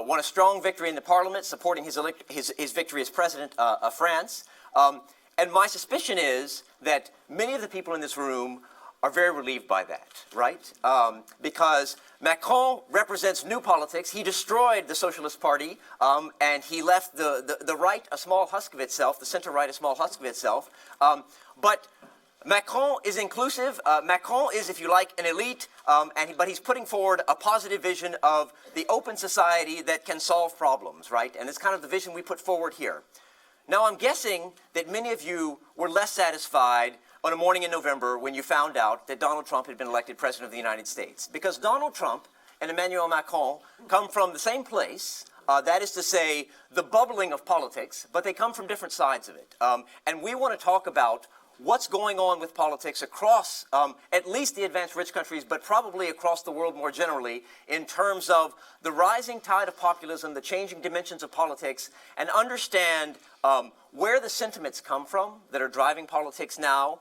won a strong victory in the parliament, supporting his victory as president of France. And my suspicion is that many of the people in this room are very relieved by that, right? Because Macron represents new politics. He destroyed the Socialist Party, and he left the right a small husk of itself, the center-right a small husk of itself. But Macron is inclusive. Macron is, if you like, an elite, but he's putting forward a positive vision of the open society that can solve problems, right? And it's kind of the vision we put forward here. Now, I'm guessing that many of you were less satisfied on a morning in November when you found out that Donald Trump had been elected President of the United States. Because Donald Trump and Emmanuel Macron come from the same place, that is to say, the bubbling of politics, but they come from different sides of it. And we want to talk about what's going on with politics across at least the advanced rich countries, but probably across the world more generally, in terms of the rising tide of populism, the changing dimensions of politics, and understand where the sentiments come from that are driving politics now,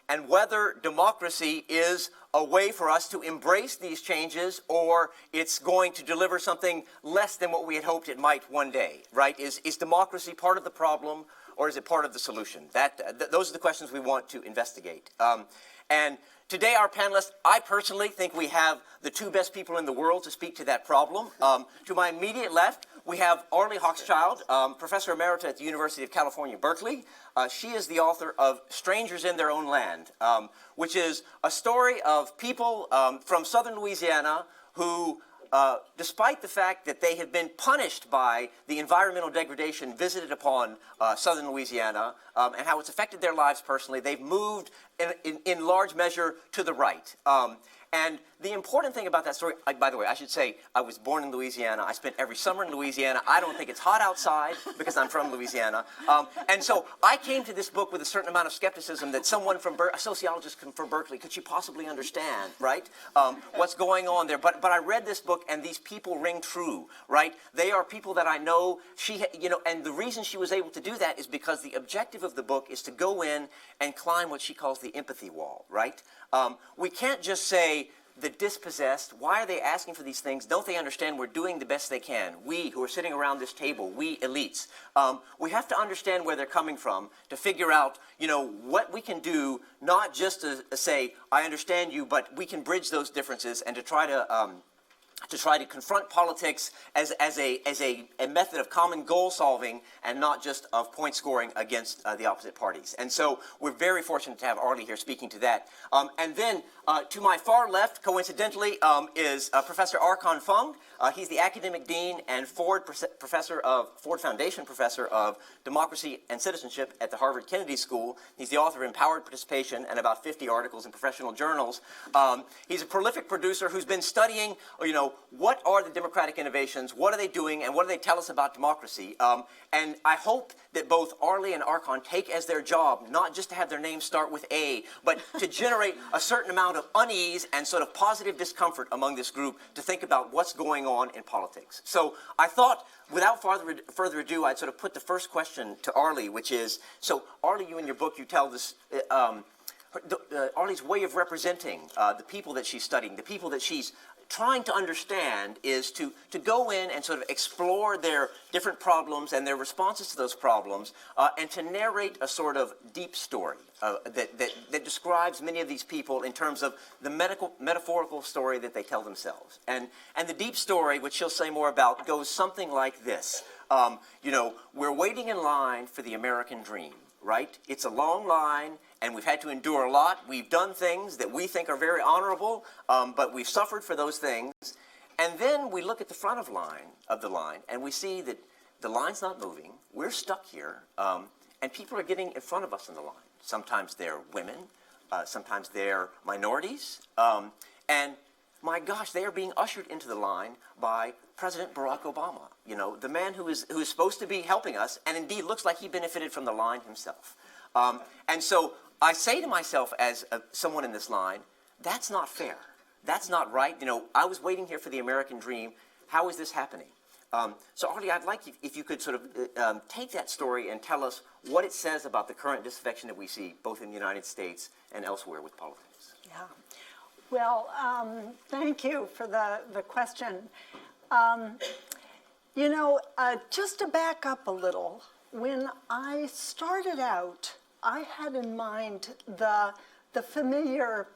and whether democracy is a way for us to embrace these changes, or it's going to deliver something less than what we had hoped it might one day, right? Is democracy part of the problem, or is it part of the solution? Those are the questions we want to investigate. And today, our panelists, I personally think we have the two best people in the world to speak to that problem. To my immediate left, we have Arlie Hochschild, Professor Emerita at the University of California, Berkeley. She is the author of Strangers in Their Own Land, which is a story of people from southern Louisiana who, despite the fact that they have been punished by the environmental degradation visited upon southern Louisiana and how it's affected their lives personally, they've moved in large measure to the right. And the important thing about that story, by the way, I should say, I was born in Louisiana. I spent every summer in Louisiana. I don't think it's hot outside because I'm from Louisiana. And so I came to this book with a certain amount of skepticism that someone from a sociologist from Berkeley, could she possibly understand, right, what's going on there? But I read this book, and these people ring true, right? They are people that I know. And the reason she was able to do that is because the objective of the book is to go in and climb what she calls the empathy wall, right? We can't just say, the dispossessed, why are they asking for these things? Don't they understand we're doing the best they can? We who are sitting around this table, we elites, we have to understand where they're coming from to figure out, what we can do, not just to say, I understand you, but we can bridge those differences and to try to confront politics as a method of common goal solving and not just of point scoring against the opposite parties. And so we're very fortunate to have Arlie here speaking to that. And then to my far left, coincidentally, is Professor Arkhan Fung. He's the academic dean and Ford Foundation professor of democracy and citizenship at the Harvard Kennedy School. He's the author of Empowered Participation and about 50 articles in professional journals. He's a prolific producer who's been studying, what are the democratic innovations, what are they doing, and what do they tell us about democracy? And I hope that both Arlie and Arkhan take as their job not just to have their names start with A, but to generate a certain amount of unease and sort of positive discomfort among this group to think about what's going on in politics. So I thought, without further ado, I'd sort of put the first question to Arlie, which is, so Arlie, you in your book, you tell this, Arlie's way of representing the people that she's studying, the people that she's trying to understand, is to go in and sort of explore their different problems and their responses to those problems, and to narrate a sort of deep story that describes many of these people in terms of the metaphorical story that they tell themselves. And the deep story, which she'll say more about, goes something like this. We're waiting in line for the American dream, right? It's a long line, and we've had to endure a lot. We've done things that we think are very honorable, but we've suffered for those things. And then we look at the front of the line, and we see that the line's not moving. We're stuck here, and people are getting in front of us in the line. Sometimes they're women, sometimes they're minorities, and my gosh, they are being ushered into the line by President Barack Obama, the man who is supposed to be helping us, and indeed looks like he benefited from the line himself. And so I say to myself as someone in this line, that's not fair. That's not right. I was waiting here for the American dream. How is this happening? So Arlie, I'd like if you could sort of take that story and tell us what it says about the current disaffection that we see both in the United States and elsewhere with politics. Yeah. Well, thank you for the question. You know, just to back up a little, when I started out, I had in mind the familiar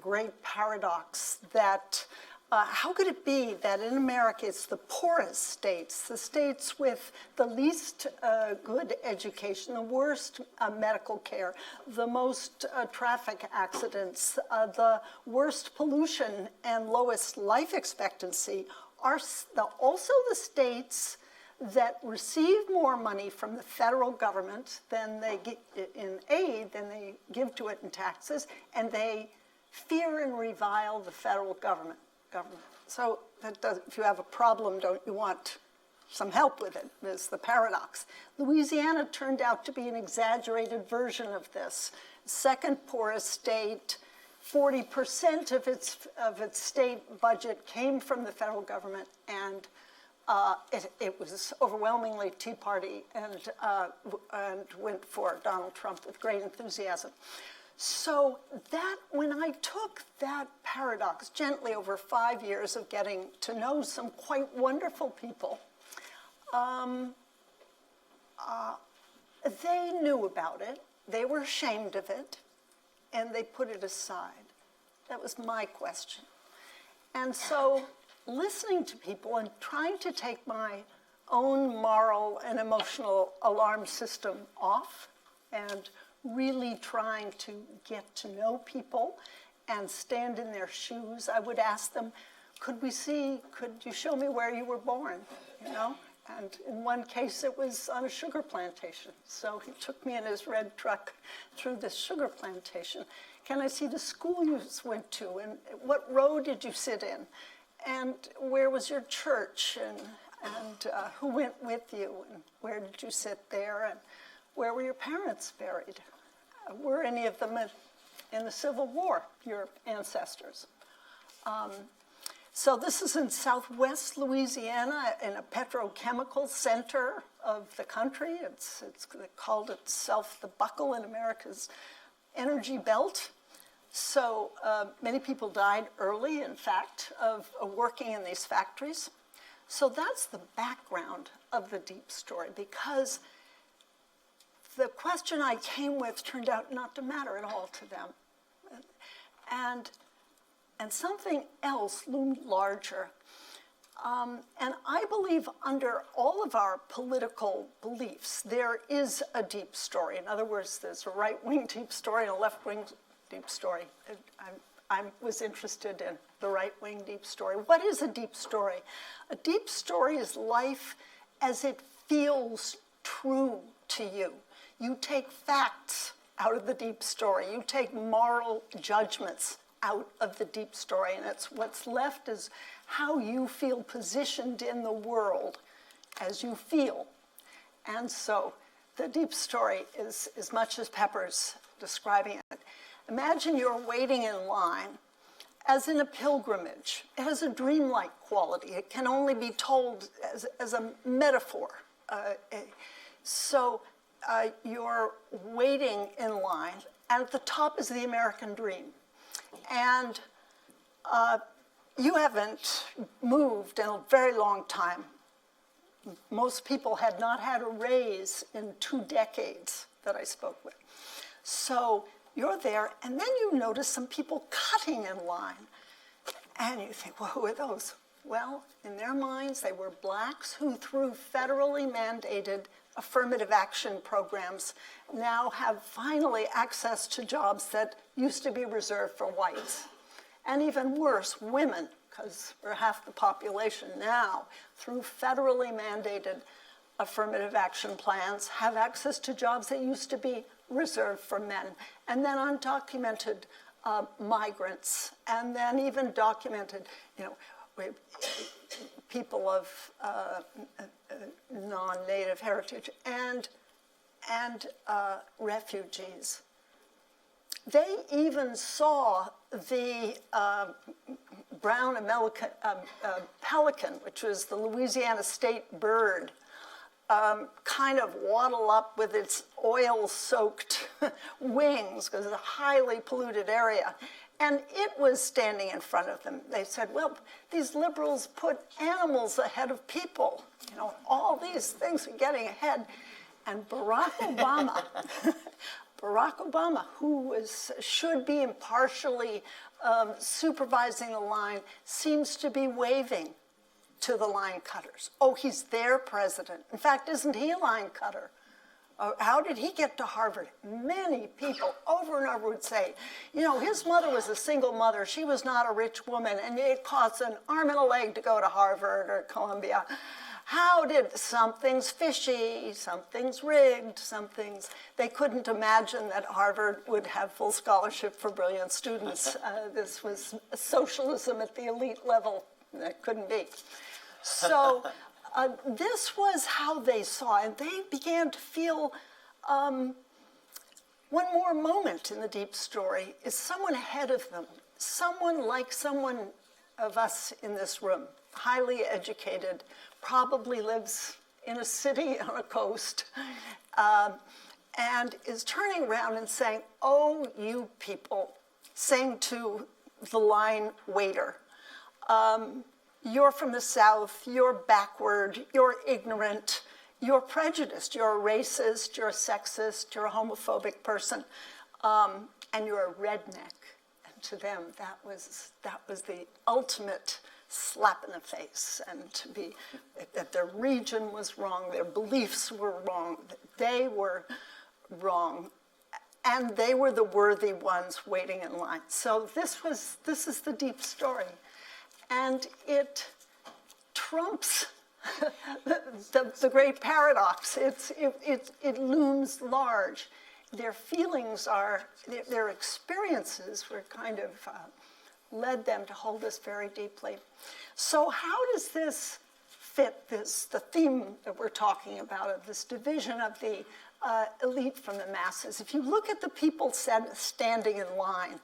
great paradox that how could it be that in America it's the poorest states, the states with the least good education, the worst medical care, the most traffic accidents, the worst pollution and lowest life expectancy are also the states that receive more money from the federal government than they get in aid than they give to it in taxes, and they fear and revile the federal government. So that does, if you have a problem, don't you want some help with it, is the paradox. Louisiana turned out to be an exaggerated version of this. Second poorest state, 40% of its state budget came from the federal government, and it was overwhelmingly Tea Party and went for Donald Trump with great enthusiasm. So that, when I took that paradox gently over 5 years of getting to know some quite wonderful people, they knew about it, they were ashamed of it, and they put it aside. That was my question. And so listening to people and trying to take my own moral and emotional alarm system off and really trying to get to know people and stand in their shoes, I would ask them, could you show me where you were born, you know? And in one case, it was on a sugar plantation. So he took me in his red truck through this sugar plantation. Can I see the school you went to? And what row did you sit in? And where was your church? And who went with you? And where did you sit there? And where were your parents buried? Were any of them in the Civil War, your ancestors? So this is in southwest Louisiana, in a petrochemical center of the country. It's called itself the buckle in America's energy belt. So many people died early, in fact, of working in these factories. So that's the background of the deep story, because the question I came with turned out not to matter at all to them. And something else loomed larger. And I believe under all of our political beliefs, there is a deep story. In other words, there's a right-wing deep story and a left-wing deep story. I was interested in the right-wing deep story. What is a deep story? A deep story is life as it feels true to you. You take facts out of the deep story. You take moral judgments out of the deep story, and it's what's left is how you feel positioned in the world as you feel. And so the deep story is as much as Pepper's describing it. Imagine you're waiting in line as in a pilgrimage. It has a dreamlike quality. It can only be told as a metaphor. So you're waiting in line, and at the top is the American dream. And you haven't moved in a very long time. Most people had not had a raise in 2 decades that I spoke with. So you're there, and then you notice some people cutting in line. And you think, well, who are those? Well, in their minds, they were blacks who, through federally mandated affirmative action programs, now have finally access to jobs that used to be reserved for whites. And even worse, women, because we're half the population now, through federally mandated affirmative action plans, have access to jobs that used to be reserved for men. And then undocumented migrants, and then even documented, people of non-native heritage and refugees. They even saw the brown pelican, which was the Louisiana state bird, kind of waddle up with its oil-soaked wings, because it's a highly polluted area, And it was standing in front of them. They said, well, these liberals put animals ahead of people. You know, all these things are getting ahead. And Barack Obama, who should be impartially supervising the line, seems to be waving to the line cutters. Oh, he's their president. In fact, isn't he a line cutter? How did he get to Harvard? Many people over and over would say, you know, his mother was a single mother. She was not a rich woman, and it costs an arm and a leg to go to Harvard or Columbia. How did something's fishy, something's rigged, they couldn't imagine that Harvard would have full scholarship for brilliant students. This was socialism at the elite level. That couldn't be. So this was how they saw, and they began to feel one more moment in the deep story is someone ahead of them, someone like someone of us in this room, highly educated, probably lives in a city on a coast, and is turning around and saying, oh, you people, saying to the line waiter, you're from the South, you're backward, you're ignorant, you're prejudiced, you're a racist, you're a sexist, you're a homophobic person, and you're a redneck. And to them, that was the ultimate slap in the face, and to be, that their region was wrong, their beliefs were wrong, that they were wrong, and they were the worthy ones waiting in line. So this is the deep story. And it trumps the great paradox. It looms large. Their feelings are, their experiences were kind of led them to hold this very deeply. So how does this fit the theme that we're talking about of this division of the elite from the masses? If you look at the people standing in line,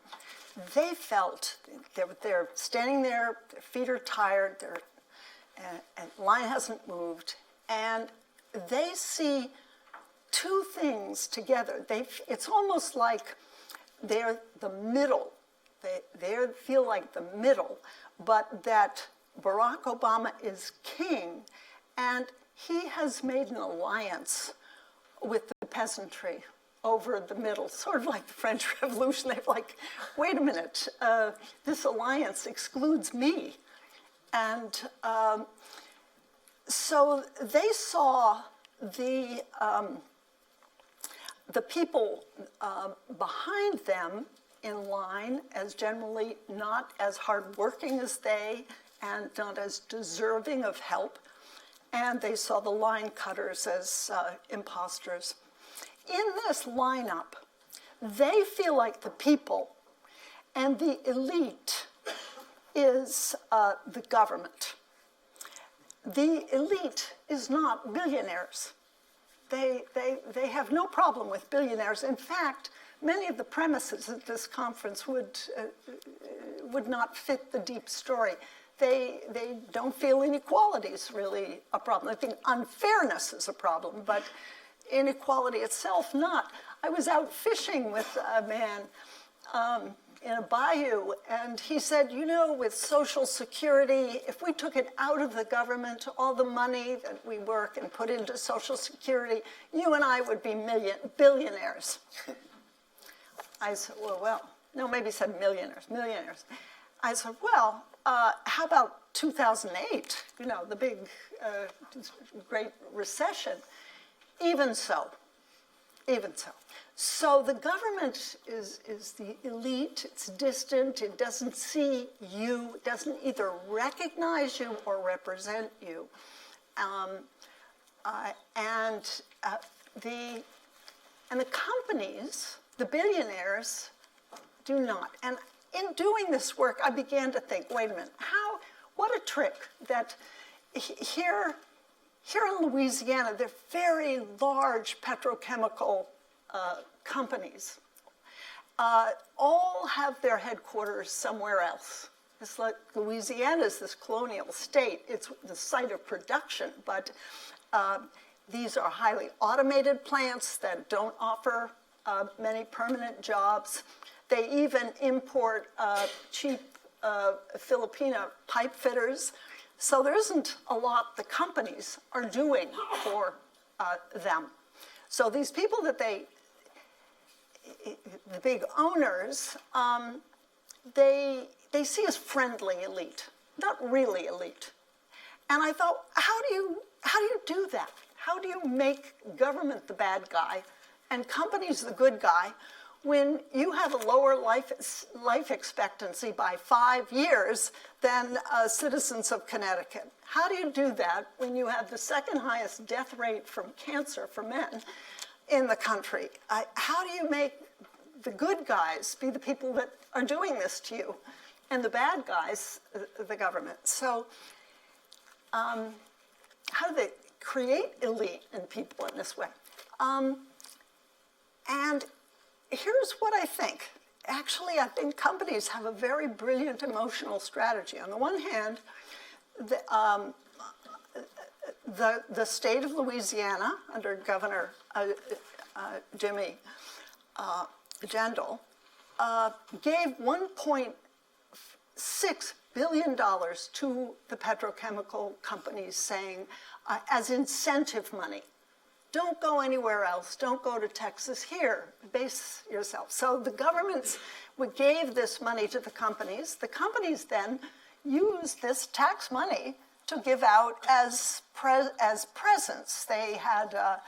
they felt they're standing there, their feet are tired, and line hasn't moved, and they see two things together. It's almost like they're the middle. They feel like the middle, but that Barack Obama is king, and he has made an alliance with the peasantry over the middle, sort of like the French Revolution. They're like, wait a minute, this alliance excludes me. And so they saw the people behind them in line as generally not as hardworking as they and not as deserving of help. And they saw the line cutters as imposters. In this lineup, they feel like the people, and the elite is the government. The elite is not billionaires. They have no problem with billionaires. In fact, many of the premises at this conference would not fit the deep story. They don't feel inequality is really a problem. I think unfairness is a problem, but inequality itself not. I was out fishing with a man in a bayou, and he said, you know, with Social Security, if we took it out of the government, all the money that we work and put into Social Security, you and I would be billionaires. I said, well, no, maybe he said millionaires. I said, well, how about 2008, you know, the big, great recession? Even so. So the government is the elite, it's distant, it doesn't see you, it doesn't either recognize you or represent you. And the companies, the billionaires, do not. And in doing this work, I began to think, wait a minute, what a trick that here in Louisiana, they're very large petrochemical companies. All have their headquarters somewhere else. It's like Louisiana is this colonial state. It's the site of production, but these are highly automated plants that don't offer many permanent jobs. They even import cheap Filipino pipe fitters. So there isn't a lot the companies are doing for them. So these people that the big owners, they see as friendly elite, not really elite. And I thought, how do you do that? How do you make government the bad guy and companies the good guy when you have a lower life expectancy by 5 years than citizens of Connecticut? How do you do that when you have the second highest death rate from cancer for men in the country? How do you make the good guys be the people that are doing this to you and the bad guys, the government? So how do they create elite in people in this way? And here's what I think. Actually, I think companies have a very brilliant emotional strategy. On the one hand, the state of Louisiana, under Governor Jimmy Jindal, gave $1.6 billion to the petrochemical companies, saying, as incentive money, don't go anywhere else, don't go to Texas, here, base yourself. So the governments gave this money to the companies. The companies then used this tax money to give out as presents. They had a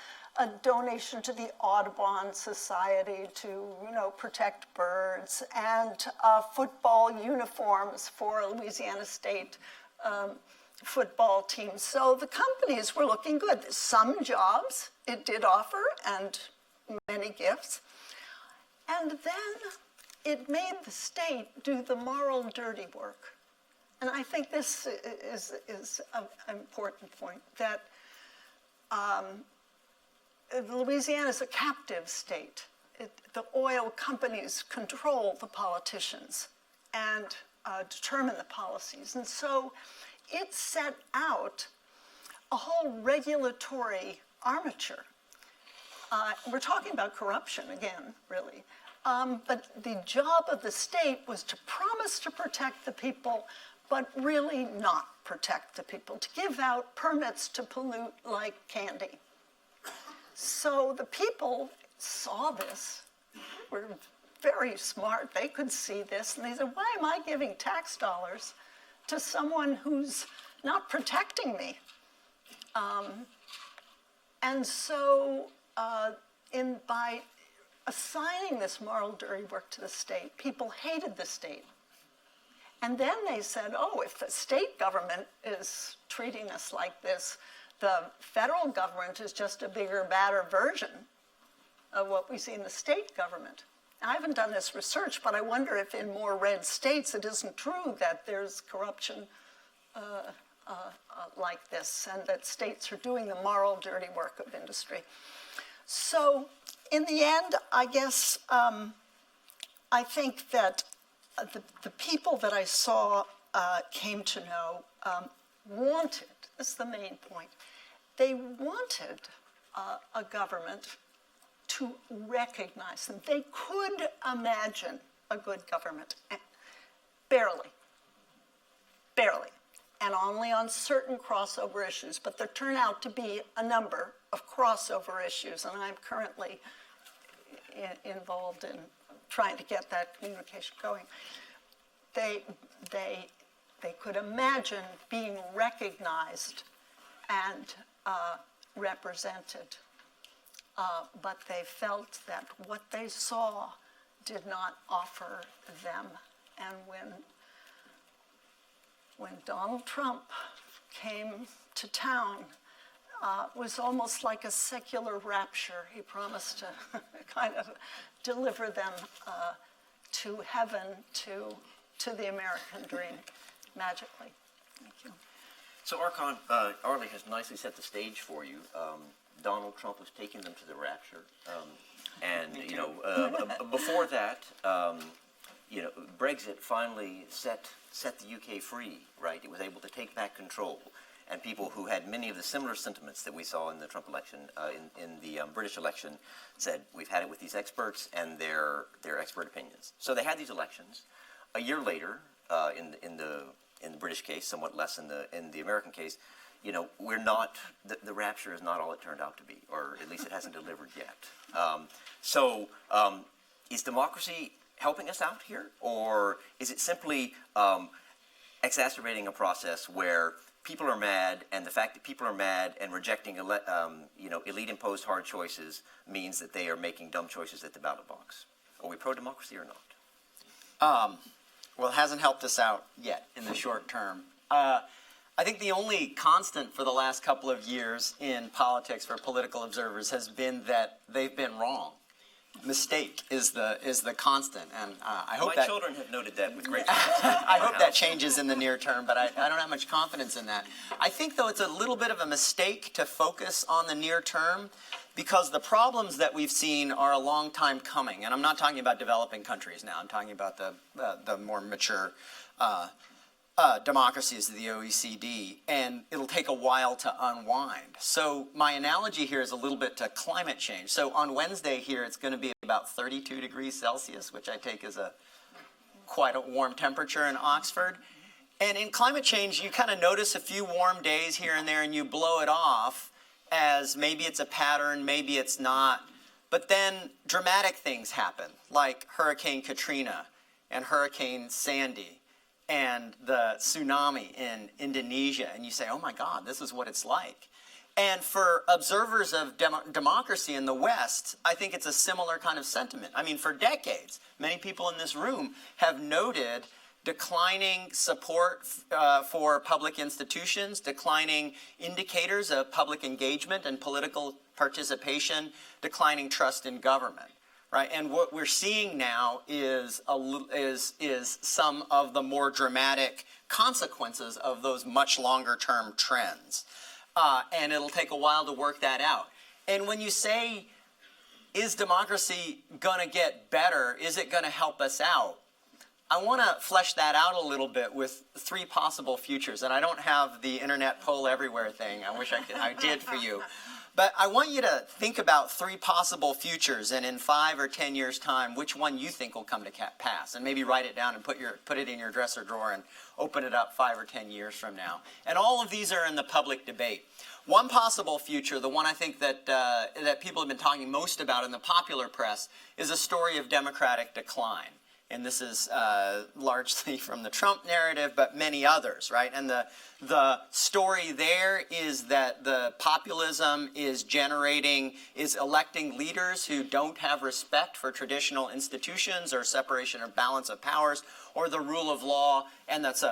donation to the Audubon Society to, protect birds, and football uniforms for Louisiana State football team. So the companies were looking good. Some jobs it did offer, and many gifts. And then it made the state do the moral dirty work. And I think this is an important point, that Louisiana is a captive state. The oil companies control the politicians and determine the policies. And so it set out a whole regulatory armature. We're talking about corruption again, really. But the job of the state was to promise to protect the people, but really not protect the people, to give out permits to pollute like candy. So the people saw this, were very smart, they could see this, and they said, why am I giving tax dollars to someone who's not protecting me? And so by assigning this moral dirty work to the state, people hated the state. And then they said, oh, if the state government is treating us like this, the federal government is just a bigger, badder version of what we see in the state government. I haven't done this research, but I wonder if in more red states it isn't true that there's corruption like this, and that states are doing the moral dirty work of industry. So in the end, I guess I think that the people that I saw came to know wanted, this is the main point, they wanted a government to recognize them. They could imagine a good government, barely, and only on certain crossover issues, but there turn out to be a number of crossover issues, and I'm currently involved in trying to get that communication going. They could imagine being recognized and represented, but they felt that what they saw did not offer them. And when Donald Trump came to town, it was almost like a secular rapture. He promised to kind of deliver them to heaven, to the American dream, magically. Thank you. So Archon, Arlie has nicely set the stage for you. Donald Trump was taking them to the rapture, and before that, Brexit finally set the UK free. Right, it was able to take back control, and people who had many of the similar sentiments that we saw in the Trump election, in the British election, said, we've had it with these experts and their expert opinions. So they had these elections. A year later, in the British case, somewhat less in the American case, you know, we're not, the rapture is not all it turned out to be, or at least it hasn't delivered yet. Is democracy helping us out here, or is it simply exacerbating a process where people are mad, and the fact that people are mad and rejecting elite-imposed hard choices means that they are making dumb choices at the ballot box? Are we pro-democracy or not? Well, it hasn't helped us out yet in the short term. I think the only constant for the last couple of years in politics for political observers has been that they've been wrong. Mistake is the constant, and I hope My children have noted that with great I hope that changes in the near term, but I don't have much confidence in that. I think, though, it's a little bit of a mistake to focus on the near term, because the problems that we've seen are a long time coming, and I'm not talking about developing countries now. I'm talking about the more mature democracies of the OECD, and it'll take a while to unwind. So my analogy here is a little bit to climate change. So on Wednesday here, it's going to be about 32 degrees Celsius, which I take as quite a warm temperature in Oxford. And in climate change, you kind of notice a few warm days here and there, and you blow it off as maybe it's a pattern, maybe it's not. But then dramatic things happen, like Hurricane Katrina and Hurricane Sandy and the tsunami in Indonesia, and you say, oh my God, this is what it's like. And for observers of democracy in the West, I think it's a similar kind of sentiment. I mean, for decades, many people in this room have noted declining support for public institutions, declining indicators of public engagement and political participation, declining trust in government. Right, and what we're seeing now is some of the more dramatic consequences of those much longer-term trends, and it'll take a while to work that out. And when you say, is democracy going to get better? Is it going to help us out? I want to flesh that out a little bit with three possible futures, and I don't have the internet poll everywhere thing. I wish I did for you. But I want you to think about three possible futures, and in 5 or 10 years' time, which one you think will come to pass, and maybe write it down and put it in your dresser drawer and open it up 5 or 10 years from now. And all of these are in the public debate. One possible future, the one I think that people have been talking most about in the popular press, is a story of democratic decline. And this is largely from the Trump narrative, but many others, right? And the story there is that the populism is electing leaders who don't have respect for traditional institutions or separation or balance of powers or the rule of law, and that's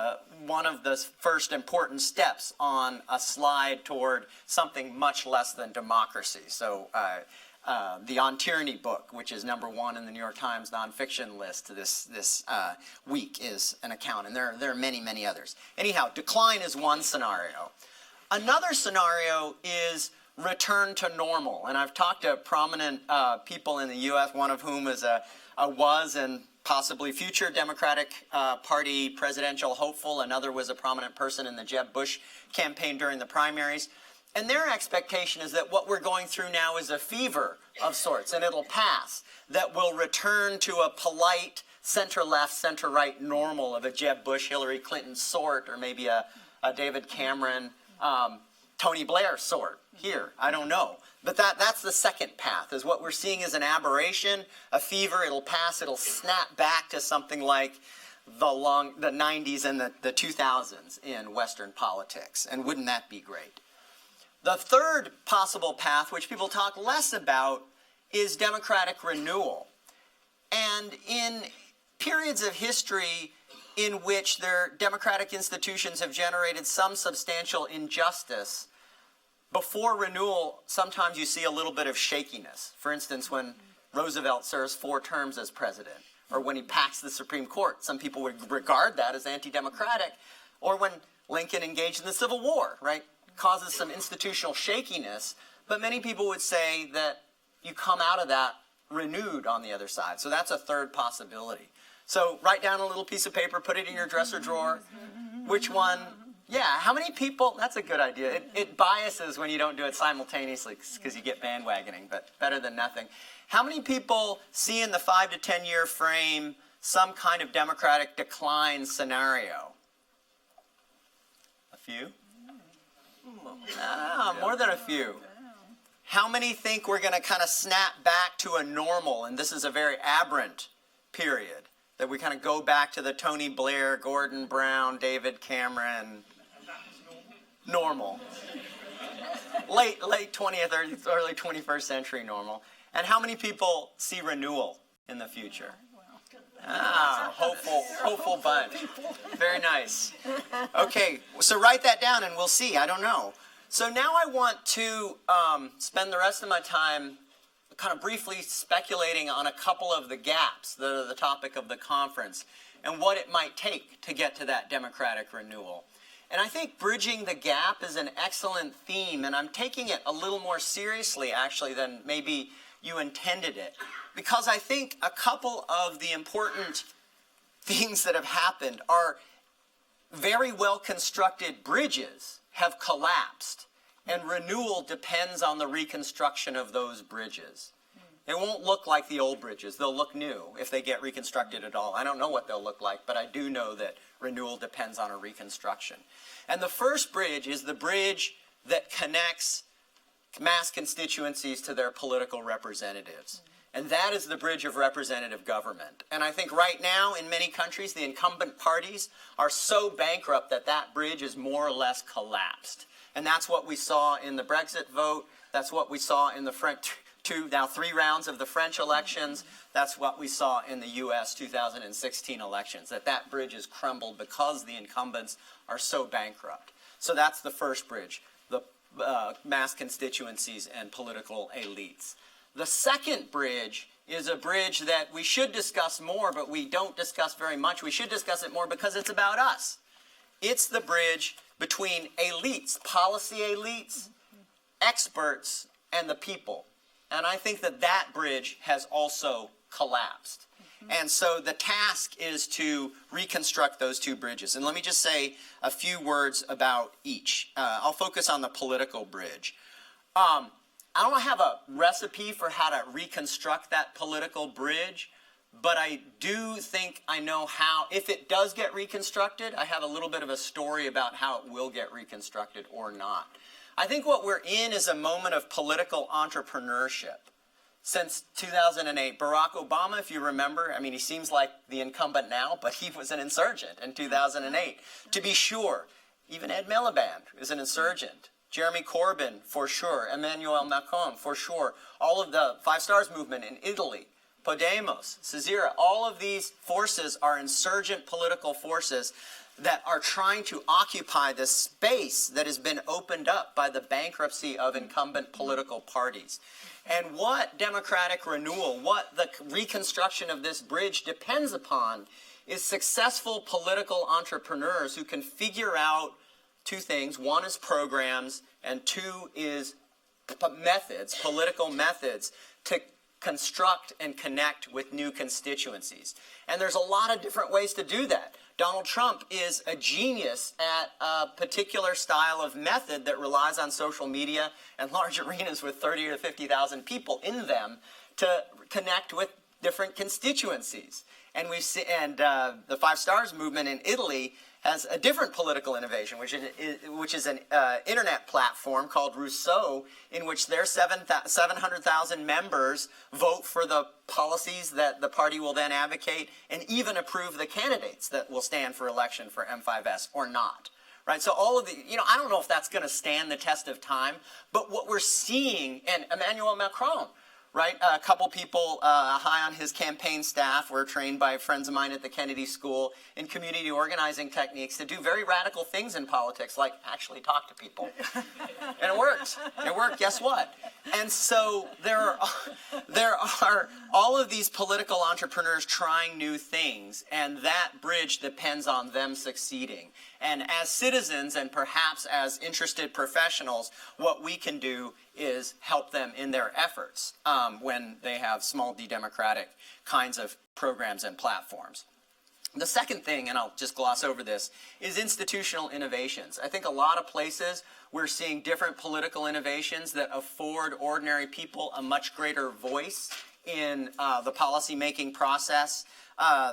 one of the first important steps on a slide toward something much less than democracy. So the On Tyranny book, which is #1 in the New York Times nonfiction list this week, is an account, and there are many, many others. Anyhow, decline is one scenario. Another scenario is return to normal, and I've talked to prominent people in the U.S., one of whom was and possibly future Democratic Party presidential hopeful. Another was a prominent person in the Jeb Bush campaign during the primaries. And their expectation is that what we're going through now is a fever of sorts, and it'll pass, that we'll return to a polite center-left, center-right normal of a Jeb Bush, Hillary Clinton sort, or maybe a David Cameron, Tony Blair sort here. I don't know. But that's the second path, is what we're seeing is an aberration, a fever. It'll pass. It'll snap back to something like the 90s and the 2000s in Western politics. And wouldn't that be great? The third possible path, which people talk less about, is democratic renewal. And in periods of history in which their democratic institutions have generated some substantial injustice, before renewal, sometimes you see a little bit of shakiness. For instance, when Roosevelt serves 4 terms as president, or when he packs the Supreme Court, some people would regard that as anti-democratic, or when Lincoln engaged in the Civil War, right? Causes some institutional shakiness, but many people would say that you come out of that renewed on the other side. So that's a third possibility. So write down a little piece of paper, put it in your dresser drawer. Which one Yeah, how many people, that's a good idea. It biases when you don't do it simultaneously because you get bandwagoning, but better than nothing. How many people see in the 5 to 10 year frame some kind of democratic decline scenario? A few? More than a few. How many think we're going to kind of snap back to a normal, and this is a very aberrant period, that we kind of go back to the Tony Blair, Gordon Brown, David Cameron normal? Late 20th, early 21st century normal. And how many people see renewal in the future? Hopeful bunch. Very nice. Okay, so write that down and we'll see. I don't know. So now I want to spend the rest of my time kind of briefly speculating on a couple of the gaps that are the topic of the conference and what it might take to get to that democratic renewal. And I think bridging the gap is an excellent theme, and I'm taking it a little more seriously actually than maybe you intended it, because I think a couple of the important things that have happened are very well constructed bridges have collapsed, and renewal depends on the reconstruction of those bridges. They won't look like the old bridges. They'll look new if they get reconstructed at all. I don't know what they'll look like, but I do know that renewal depends on a reconstruction. And the first bridge is the bridge that connects mass constituencies to their political representatives. And that is the bridge of representative government. And I think right now in many countries, the incumbent parties are so bankrupt that that bridge is more or less collapsed. And that's what we saw in the Brexit vote. That's what we saw in the three rounds of the French elections. That's what we saw in the U.S. 2016 elections, that bridge has crumbled because the incumbents are so bankrupt. So that's the first bridge, the mass constituencies and political elites. The second bridge is a bridge that we should discuss more, but we don't discuss very much. We should discuss it more because it's about us. It's the bridge between elites, policy elites, experts, and the people. And I think that that bridge has also collapsed. And so the task is to reconstruct those two bridges. And let me just say a few words about each. I'll focus on the political bridge. I don't have a recipe for how to reconstruct that political bridge, but I do think I know how. If it does get reconstructed, I have a little bit of a story about how it will get reconstructed or not. I think what we're in is a moment of political entrepreneurship. Since 2008, Barack Obama, if you remember, I mean, he seems like the incumbent now, but he was an insurgent in 2008. To be sure, even Ed Miliband is an insurgent. Jeremy Corbyn, for sure. Emmanuel Macron, for sure. All of the Five Stars movement in Italy, Podemos, Caesar, all of these forces are insurgent political forces that are trying to occupy the space that has been opened up by the bankruptcy of incumbent political parties. And what democratic renewal, what the reconstruction of this bridge depends upon is successful political entrepreneurs who can figure out two things. One is programs, and two is methods, political methods, to construct and connect with new constituencies. And there's a lot of different ways to do that. Donald Trump is a genius at a particular style of method that relies on social media and large arenas with 30 or 50,000 people in them to connect with different constituencies. And the Five Stars movement in Italy has a different political innovation, which is an internet platform called Rousseau, in which their 700,000 members vote for the policies that the party will then advocate and even approve the candidates that will stand for election for M5S or not. Right? So all of the, I don't know if that's going to stand the test of time, but what we're seeing, and Emmanuel Macron, right? A couple people high on his campaign staff were trained by friends of mine at the Kennedy School in community organizing techniques to do very radical things in politics, like actually talk to people. And it worked. It worked, guess what? And so there are all of these political entrepreneurs trying new things, and that bridge depends on them succeeding. And as citizens and perhaps as interested professionals, what we can do is help them in their efforts when they have small d democratic kinds of programs and platforms. The second thing, and I'll just gloss over this, is institutional innovations. I think a lot of places we're seeing different political innovations that afford ordinary people a much greater voice in the policy-making process.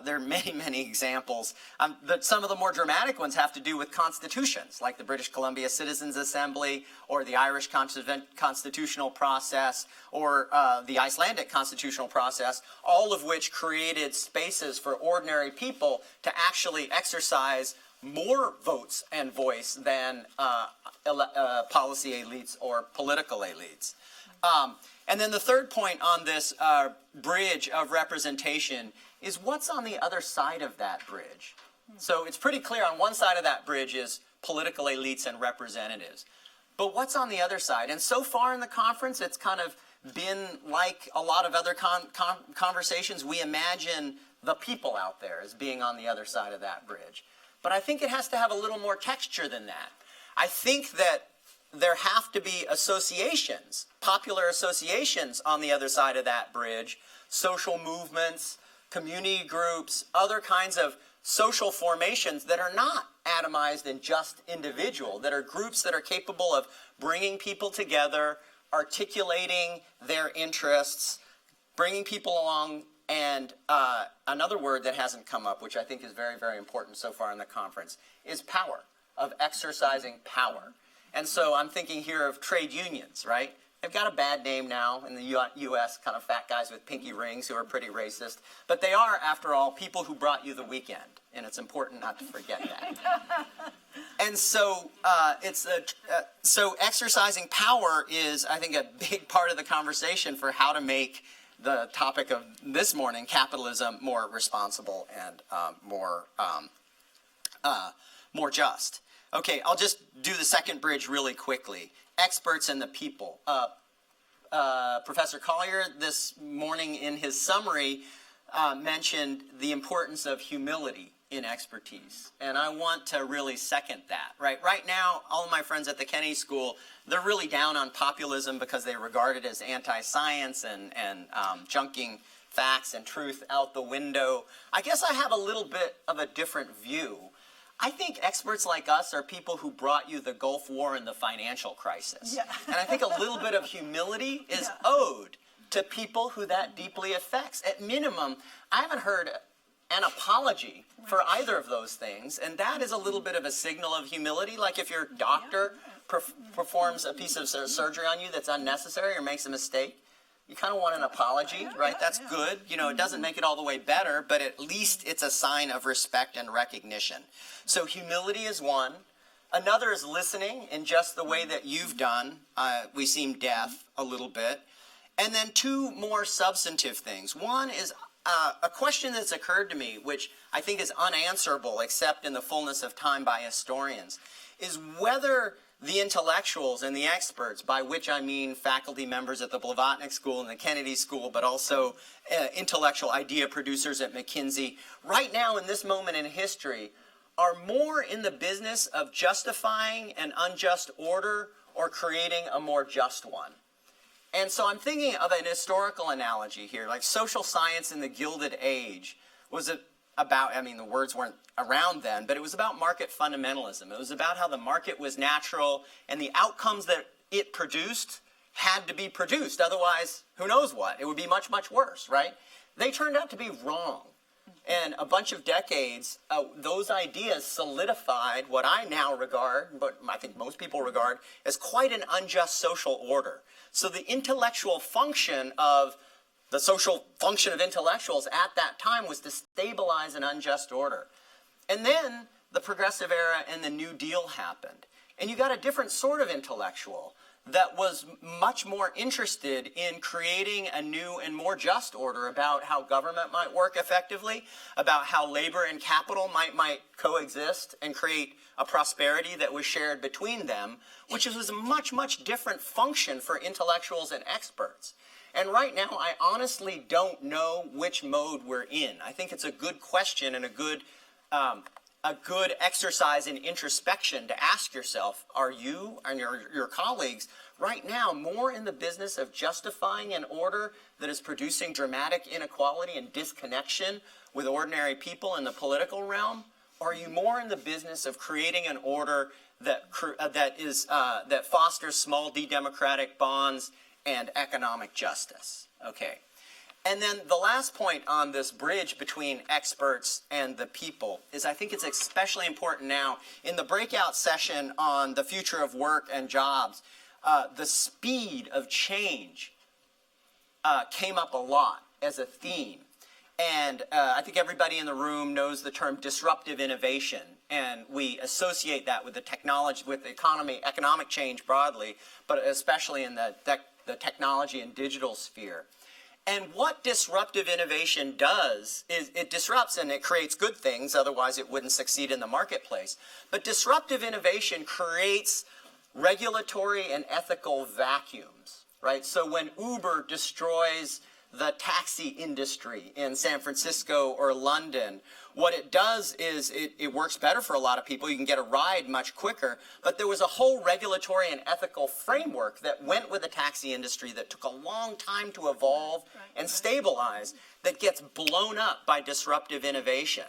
There are many, many examples. Some of the more dramatic ones have to do with constitutions, like the British Columbia Citizens Assembly, or the Irish constitutional process, or the Icelandic constitutional process, all of which created spaces for ordinary people to actually exercise more votes and voice than policy elites or political elites. And then the third point on this bridge of representation is what's on the other side of that bridge. So it's pretty clear on one side of that bridge is political elites and representatives. But what's on the other side? And so far in the conference, it's kind of been like a lot of other conversations. We imagine the people out there as being on the other side of that bridge. But I think it has to have a little more texture than that. I think that there have to be associations, popular associations on the other side of that bridge, social movements, community groups, other kinds of social formations that are not atomized and just individual, that are groups that are capable of bringing people together, articulating their interests, bringing people along, and another word that hasn't come up, which I think is very, very important so far in the conference, is power, of exercising power. And so I'm thinking here of trade unions, right? They've got a bad name now in the U.S., kind of fat guys with pinky rings who are pretty racist. But they are, after all, people who brought you the weekend. And it's important not to forget that. And so so exercising power is, I think, a big part of the conversation for how to make the topic of this morning, capitalism, more responsible and more just. Okay, I'll just do the second bridge really quickly. Experts and the people. Professor Collier this morning in his summary mentioned the importance of humility in expertise. And I want to really second that. Right now, all of my friends at the Kennedy School, they're really down on populism because they regard it as anti-science and junking facts and truth out the window. I guess I have a little bit of a different view. I think experts like us are people who brought you the Gulf War and the financial crisis. Yeah. And I think a little bit of humility is owed to people who that deeply affects. At minimum, I haven't heard an apology for either of those things, and that is a little bit of a signal of humility. Like if your doctor performs a piece of surgery on you that's unnecessary or makes a mistake, you kind of want an apology, right? That's good. You know, it doesn't make it all the way better, but at least it's a sign of respect and recognition. So humility is one. Another is listening in just the way that you've done. We seem deaf a little bit. And then two more substantive things. One is a question that's occurred to me, which I think is unanswerable except in the fullness of time by historians, is whether the intellectuals and the experts, by which I mean faculty members at the Blavatnik School and the Kennedy School, but also intellectual idea producers at McKinsey, right now in this moment in history, are more in the business of justifying an unjust order or creating a more just one. And so I'm thinking of an historical analogy here, like social science in the Gilded Age was about, I mean, the words weren't around then, but it was about market fundamentalism. It was about how the market was natural and the outcomes that it produced had to be produced. Otherwise, who knows what? It would be much, much worse, right? They turned out to be wrong. And a bunch of decades, those ideas solidified what I now regard, but I think most people regard, as quite an unjust social order. So the intellectual function of the social function of intellectuals at that time was to stabilize an unjust order. And then the Progressive Era and the New Deal happened. And you got a different sort of intellectual that was much more interested in creating a new and more just order about how government might work effectively, about how labor and capital might coexist and create a prosperity that was shared between them, which was a much, much different function for intellectuals and experts. And right now, I honestly don't know which mode we're in. I think it's a good question and a good a good exercise in introspection to ask yourself, are you and your colleagues right now more in the business of justifying an order that is producing dramatic inequality and disconnection with ordinary people in the political realm? Or are you more in the business of creating an order that fosters small d-democratic bonds and economic justice? Okay. And then the last point on this bridge between experts and the people is I think it's especially important now in the breakout session on the future of work and jobs. The speed of change came up a lot as a theme. And I think everybody in the room knows the term disruptive innovation, and we associate that with the technology, with the economic change broadly, but especially in the technology and digital sphere. And what disruptive innovation does is it disrupts and it creates good things, otherwise it wouldn't succeed in the marketplace. But disruptive innovation creates regulatory and ethical vacuums, right? So when Uber destroys the taxi industry in San Francisco or London, what it does is it works better for a lot of people. You can get a ride much quicker, but there was a whole regulatory and ethical framework that went with the taxi industry that took a long time to evolve and stabilize that gets blown up by disruptive innovation.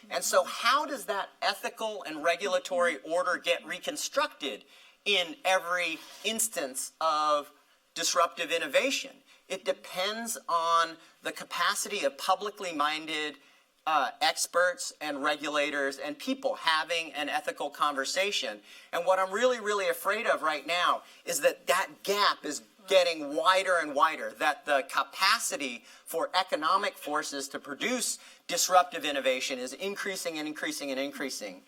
And so how does that ethical and regulatory order get reconstructed in every instance of disruptive innovation? It depends on the capacity of publicly minded experts and regulators and people having an ethical conversation. And what I'm really, really afraid of right now is that that gap is getting wider and wider, that the capacity for economic forces to produce disruptive innovation is increasing and increasing and increasing.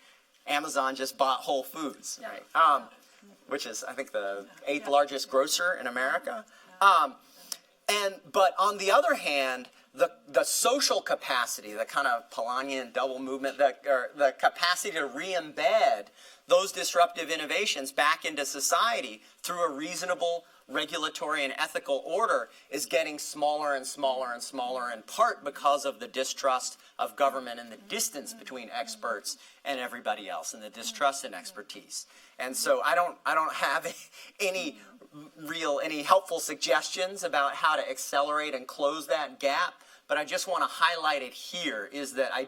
Amazon just bought Whole Foods, right? Which is, I think, the 8th largest grocer in America. But on the other hand, the social capacity, the kind of Polanyian double movement, the capacity to re-embed those disruptive innovations back into society through a reasonable regulatory and ethical order is getting smaller and smaller and smaller, in part because of the distrust of government and the distance between experts and everybody else, and the distrust in expertise. And so I don't have any helpful suggestions about how to accelerate and close that gap. But I just want to highlight it here is that I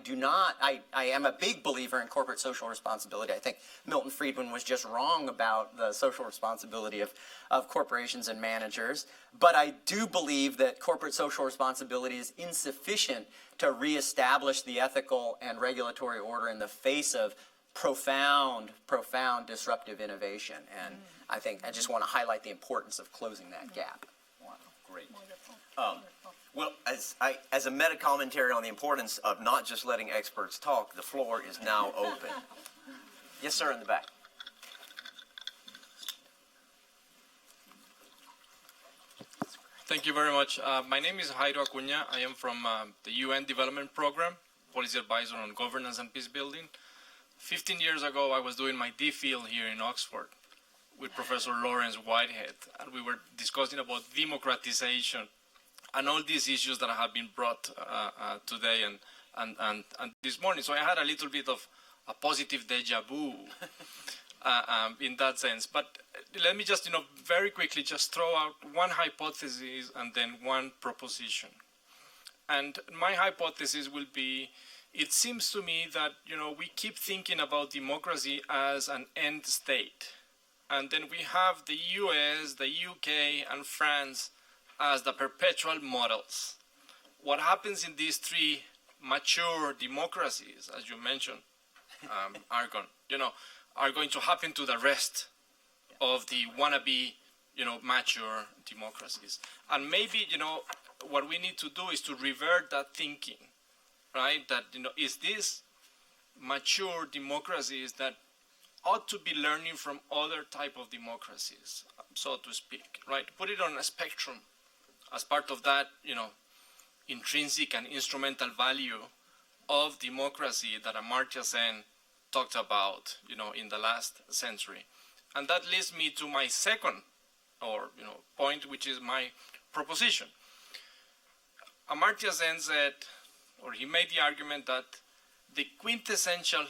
am a big believer in corporate social responsibility. I think Milton Friedman was just wrong about the social responsibility of corporations and managers. But I do believe that corporate social responsibility is insufficient to reestablish the ethical and regulatory order in the face of profound disruptive innovation. And I think I just want to highlight the importance of closing that gap. Wow, great. Well, as a meta commentary on the importance of not just letting experts talk, the floor is now open. Yes, sir, in the back. Thank you very much. My name is Jairo Acuña. I am from the UN Development Program, Policy Advisor on Governance and Peace Building. 15 years ago, I was doing my DPhil here in Oxford with Professor Lawrence Whitehead, and we were discussing about democratization and all these issues that have been brought today and this morning. So I had a little bit of a positive deja vu in that sense. But let me just, very quickly just throw out one hypothesis and then one proposition. And my hypothesis will be, it seems to me that, we keep thinking about democracy as an end state. And then we have the US, the UK, and France as the perpetual models. What happens in these three mature democracies, as you mentioned, are going to happen to the rest of the wannabe, mature democracies. And maybe, what we need to do is to revert that thinking, right? That, is this mature democracies that ought to be learning from other type of democracies, so to speak, right? Put it on a spectrum as part of that, intrinsic and instrumental value of democracy that Amartya Sen talked about, in the last century. And that leads me to my second, point, which is my proposition. Amartya Sen said, or he made the argument that the quintessential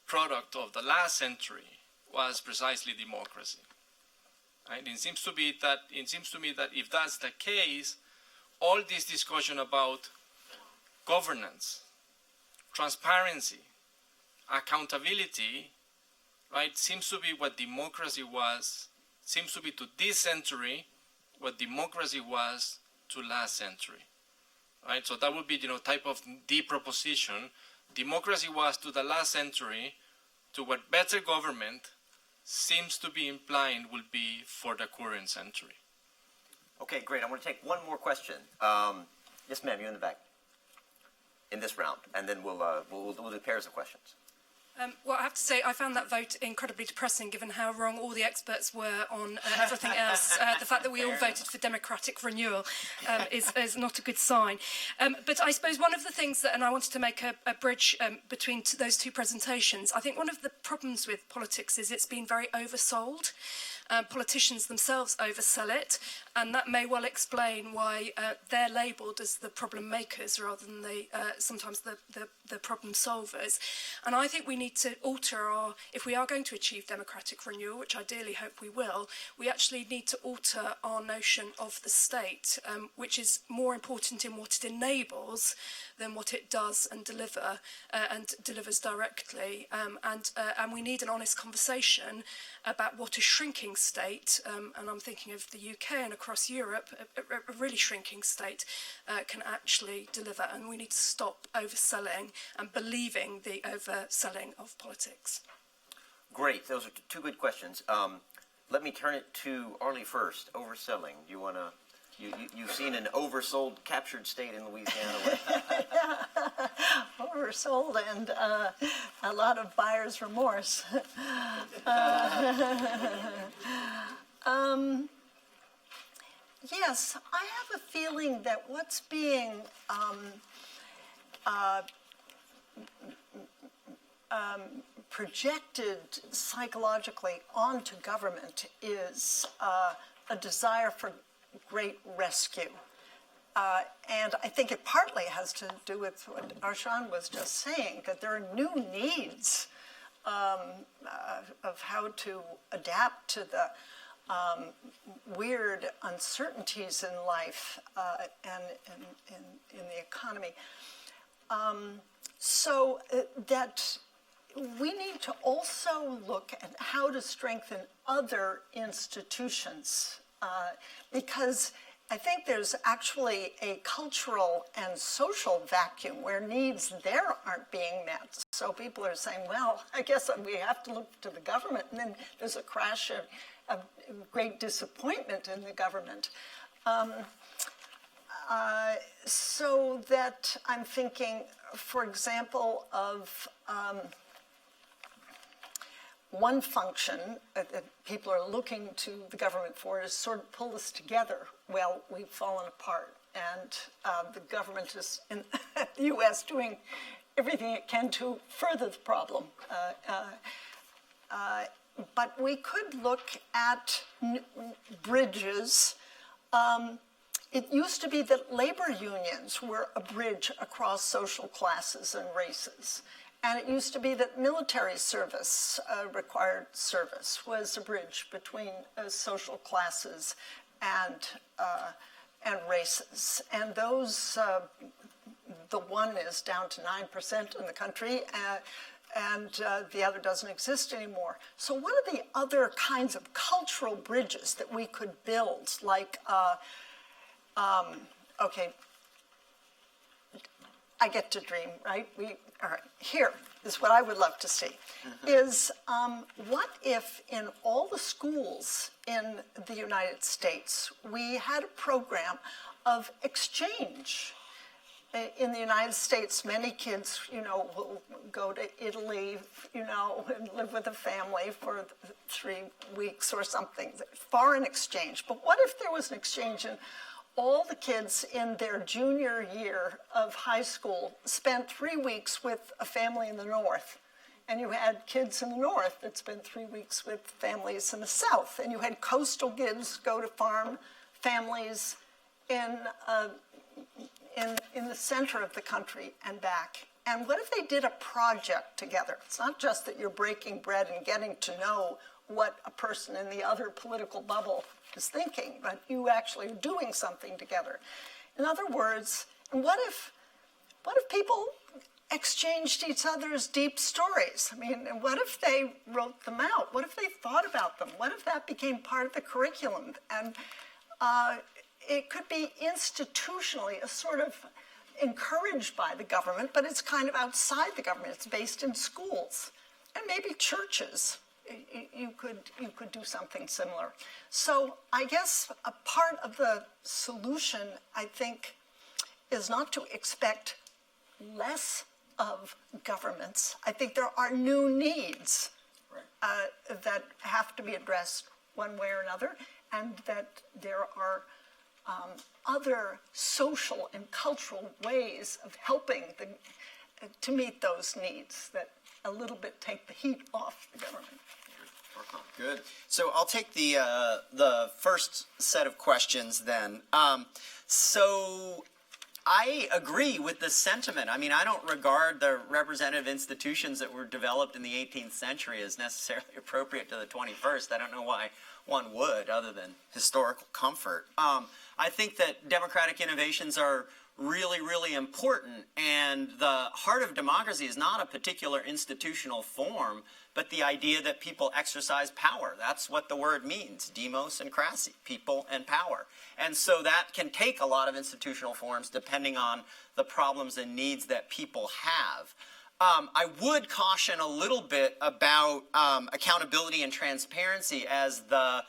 product of the last century was precisely democracy. Right? It seems to me that if that's the case, all this discussion about governance, transparency, accountability, right, seems to be what democracy was, seems to be to this century what democracy was to last century. Right? So that would be, type of de-proposition. Democracy was to the last century to what better government seems to be implying will be for the current century. Okay, great. I want to take one more question. Yes, ma'am, you in the back. In this round, and then we'll do pairs of questions. Well, I have to say, I found that vote incredibly depressing, given how wrong all the experts were on everything else. The fact that we all voted for democratic renewal is not a good sign. But I suppose one of the things that, and I wanted to make a bridge between those two presentations, I think one of the problems with politics is it's been very oversold. Politicians themselves oversell it, and that may well explain why they're labelled as the problem makers rather than sometimes the problem solvers. And I think we need to alter if we are going to achieve democratic renewal, which I ideally hope we will, we actually need to alter our notion of the state, which is more important in what it enables than what it does and delivers directly. And we need an honest conversation about what a shrinking state, and I'm thinking of the UK and across Europe, a really shrinking state can actually deliver. And we need to stop overselling and believing the overselling of politics. Great. Those are two good questions. Let me turn it to Arlie first. Overselling. You want to? You've seen an oversold, captured state in Louisiana. Oversold and a lot of buyer's remorse. Yes, I have a feeling that what's being projected psychologically onto government is a desire for great rescue. And I think it partly has to do with what Arshan was just saying, that there are new needs of how to adapt to the weird uncertainties in life and in the economy. So that we need to also look at how to strengthen other institutions because I think there's actually a cultural and social vacuum where needs there aren't being met. So people are saying, well, I guess we have to look to the government, and then there's a crash of great disappointment in the government. So that I'm thinking, for example, of one function that people are looking to the government for is sort of pull us together. Well, we've fallen apart, and the government is in the U.S. doing everything it can to further the problem. But we could look at bridges. It used to be that labor unions were a bridge across social classes and races. And it used to be that military service, required service, was a bridge between social classes and races. And those, the one is down to 9% in the country, and the other doesn't exist anymore. So what are the other kinds of cultural bridges that we could build? Like, okay, I get to dream, right? All right, here is what I would love to see, is what if in all the schools in the United States, we had a program of exchange? In the United States, many kids, will go to Italy, and live with a family for 3 weeks or something, foreign exchange. But what if there was an exchange and all the kids in their junior year of high school spent 3 weeks with a family in the North, and you had kids in the North that spent 3 weeks with families in the South, and you had coastal kids go to farm families in the center of the country and back. And what if they did a project together? It's not just that you're breaking bread and getting to know what a person in the other political bubble is thinking, but you actually are doing something together. In other words, and what if people exchanged each other's deep stories? I mean, and what if they wrote them out? What if they thought about them? What if that became part of the curriculum? And it could be institutionally a sort of encouraged by the government, but it's kind of outside the government. It's based in schools and maybe churches. You could do something similar. So I guess a part of the solution, I think, is not to expect less of governments. I think there are new needs that have to be addressed one way or another, and that there are other social and cultural ways of helping to meet those needs that a little bit take the heat off the government. Good. So I'll take the first set of questions then. So I agree with the sentiment. I mean, I don't regard the representative institutions that were developed in the 18th century as necessarily appropriate to the 21st. I don't know why one would, other than historical comfort. I think that democratic innovations are really, really important, and the heart of democracy is not a particular institutional form, but the idea that people exercise power. That's what the word means, demos and crassy, people and power. And so that can take a lot of institutional forms depending on the problems and needs that people have. I would caution a little bit about accountability and transparency as the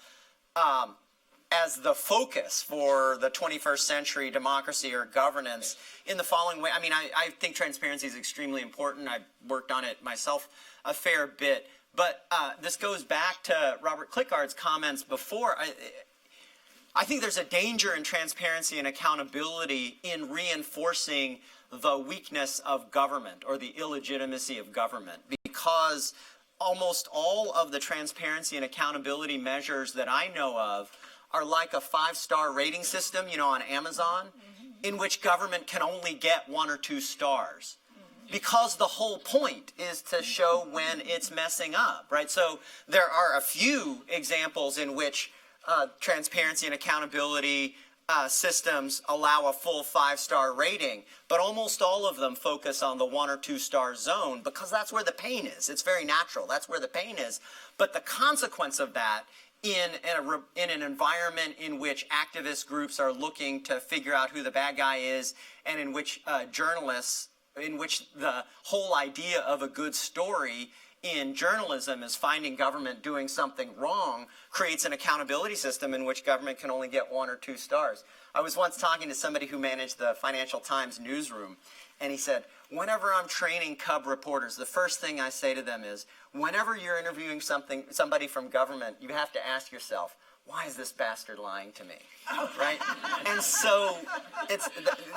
focus for the 21st century democracy or governance in the following way. I mean, I think transparency is extremely important. I've worked on it myself a fair bit. But this goes back to Robert Clickard's comments before. I think there's a danger in transparency and accountability in reinforcing the weakness of government or the illegitimacy of government, because almost all of the transparency and accountability measures that I know of are like a 5-star rating system, you know, on Amazon, in which government can only get 1 or 2 stars. Because the whole point is to show when it's messing up, right? So there are a few examples in which transparency and accountability systems allow a full 5-star rating, but almost all of them focus on the 1 or 2 star zone because that's where the pain is. It's very natural. That's where the pain is. But the consequence of that in an environment in which activist groups are looking to figure out who the bad guy is, and in which journalists, in which the whole idea of a good story in journalism is finding government doing something wrong, creates an accountability system in which government can only get 1 or 2 stars. I was once talking to somebody who managed the Financial Times newsroom, and he said, whenever I'm training cub reporters, the first thing I say to them is, whenever you're interviewing somebody from government, you have to ask yourself, why is this bastard lying to me, right? And so, it's,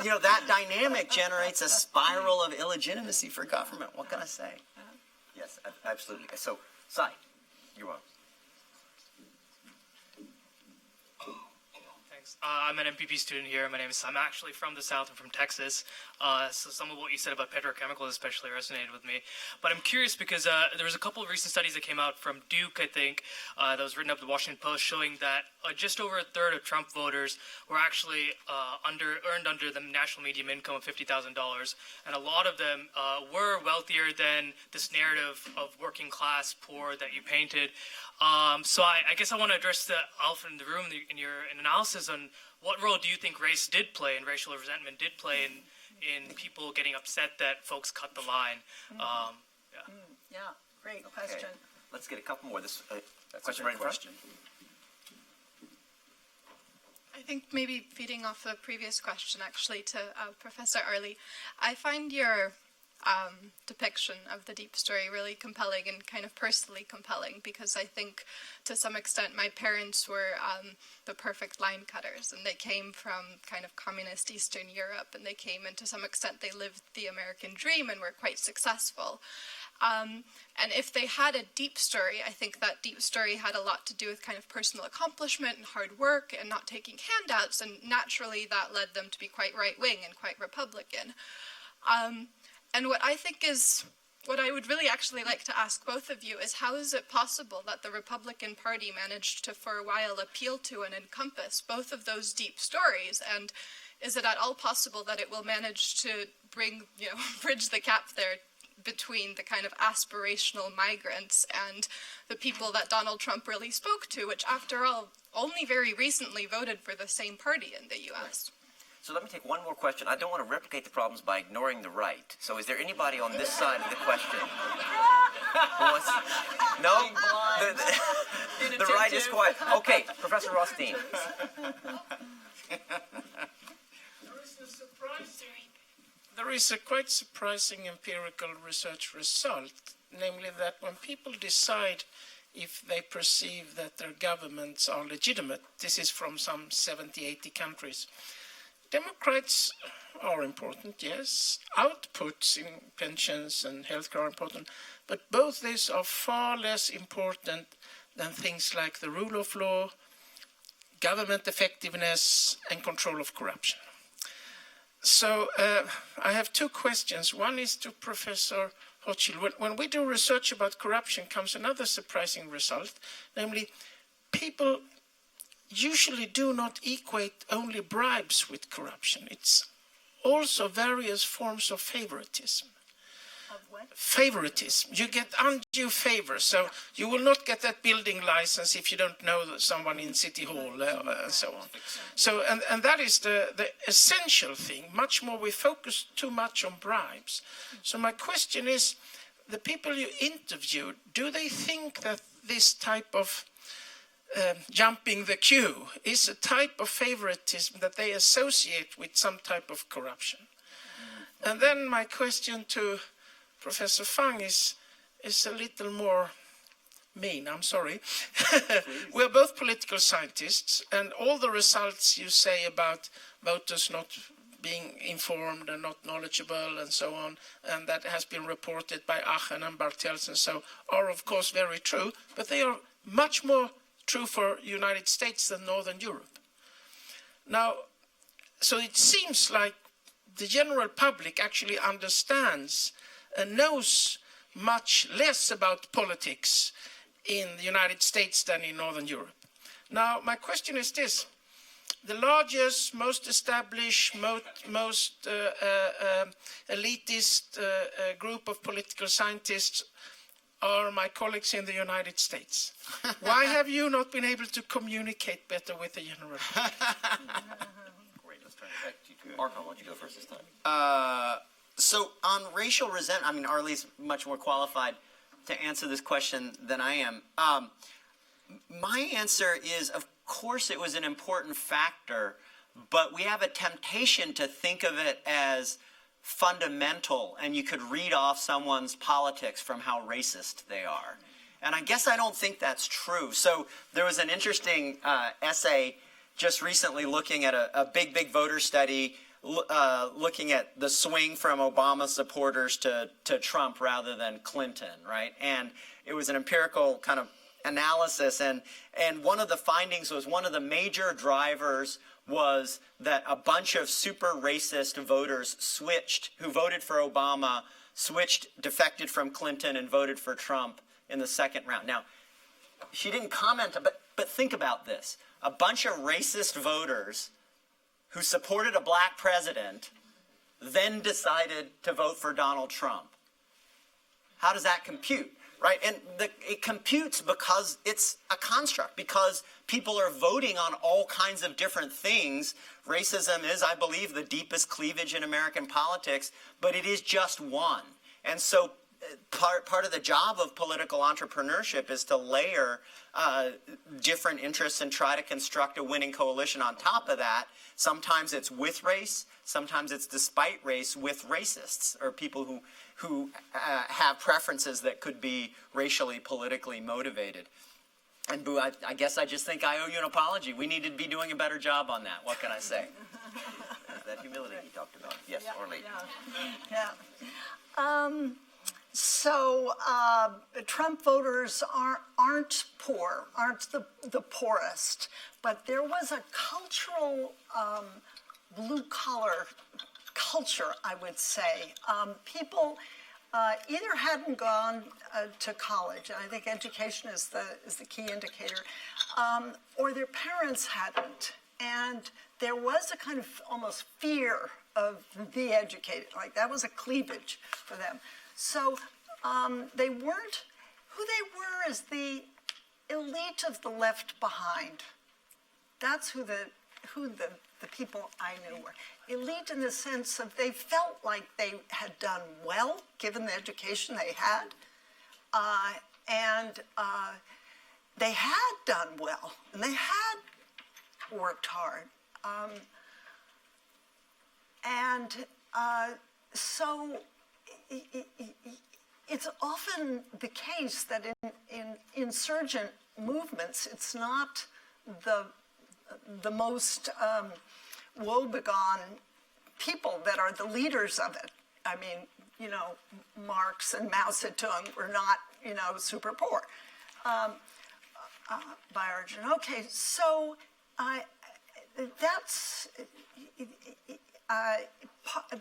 you know, that dynamic generates a spiral of illegitimacy for government. What can I say? Yes, absolutely. So, Sai, you're welcome. Thanks. I'm an MPP student here. My name is Sam. I'm actually from the South. I'm from Texas. So some of what you said about petrochemicals especially resonated with me. But I'm curious because there was a couple of recent studies that came out from Duke, I think, that was written up in the Washington Post, showing that just over a third of Trump voters were actually earned under the national median income of $50,000, and a lot of them were wealthier than this narrative of working class poor that you painted. So I guess I want to address the elephant in the room in your analysis on what role do you think race did play and racial resentment did play in people getting upset that folks cut the line. Yeah, great question. Okay. Let's get a couple more. This That's question a right great in front. question. I think maybe feeding off the previous question, actually, to Professor Early, I find your depiction of the deep story really compelling and kind of personally compelling, because I think to some extent my parents were the perfect line cutters, and they came from kind of communist Eastern Europe, and they came, and to some extent they lived the American dream and were quite successful. And if they had a deep story, I think that deep story had a lot to do with kind of personal accomplishment and hard work and not taking handouts, and naturally that led them to be quite right-wing and quite Republican. And what I think is, what I would really actually like to ask both of you is, how is it possible that the Republican Party managed to, for a while, appeal to and encompass both of those deep stories? And is it at all possible that it will manage to bring, bridge the gap there between the kind of aspirational migrants and the people that Donald Trump really spoke to, which, after all, only very recently voted for the same party in the U.S.? So let me take one more question. I don't want to replicate the problems by ignoring the right. So is there anybody on this side of the question who wants? No? The right is quiet. Okay, Professor Rothstein. There is a quite surprising empirical research result, namely that when people decide if they perceive that their governments are legitimate, this is from some 70, 80 countries, Democrats are important, yes. Outputs in pensions and healthcare are important, but both these are far less important than things like the rule of law, government effectiveness, and control of corruption. So I have two questions. One is to Professor Hochschild. When we do research about corruption, comes another surprising result, namely people usually do not equate only bribes with corruption. It's also various forms of favoritism. Of what? Favoritism. You get undue favor. So you will not get that building license if you don't know someone in City Hall and so on. So, and that is the essential thing. Much more, we focus too much on bribes. So my question is, the people you interviewed, do they think that this type of jumping the queue is a type of favoritism that they associate with some type of corruption? And then my question to Professor Fang is a little more mean, I'm sorry. We're both political scientists, and all the results you say about voters not being informed and not knowledgeable and so on, and that has been reported by Aachen and Bartels and so, are of course very true, but they are much more true for United States than Northern Europe. Now, so it seems like the general public actually understands and knows much less about politics in the United States than in Northern Europe. Now, my question is this. The largest, most established, most elitist group of political scientists are my colleagues in the United States. Why have you not been able to communicate better with the general public? Great, let's turn it back to you. Marco, why don't you go first this time? So on racial resentment, I mean, Arlie's much more qualified to answer this question than I am. My answer is, of course, it was an important factor, but we have a temptation to think of it as fundamental, and you could read off someone's politics from how racist they are. And I guess I don't think that's true. So there was an interesting essay just recently looking at a big voter study looking at the swing from Obama supporters to Trump rather than Clinton, right? And it was an empirical kind of analysis, and one of the findings was one of the major drivers was that a bunch of super racist voters who voted for Obama, defected from Clinton and voted for Trump in the second round. Now, she didn't comment, but think about this. A bunch of racist voters who supported a black president then decided to vote for Donald Trump. How does that compute? Right, and it computes because it's a construct, because people are voting on all kinds of different things. Racism is, I believe, the deepest cleavage in American politics, but it is just one. And so part of the job of political entrepreneurship is to layer different interests and try to construct a winning coalition on top of that. Sometimes it's with race, sometimes it's despite race with racists, or people who have preferences that could be racially, politically motivated. And Boo, I guess I just think I owe you an apology. We need to be doing a better job on that. What can I say? That humility he talked about. Yes, Orly. So Trump voters aren't poor, aren't the poorest, but there was a cultural blue-collar culture, I would say. People either hadn't gone to college, and I think education is the key indicator, or their parents hadn't. And there was a kind of almost fear of the educated, like that was a cleavage for them. So they weren't, who they were is the elite of the left behind. That's who the people I knew were. Elite in the sense of they felt like they had done well, given the education they had, and they had done well, and they had worked hard. So it's often the case that in insurgent movements, it's not the most woebegone people that are the leaders of it. I mean, you know, Marx and Mao Zedong were not, you know, super poor by origin. Okay, so that's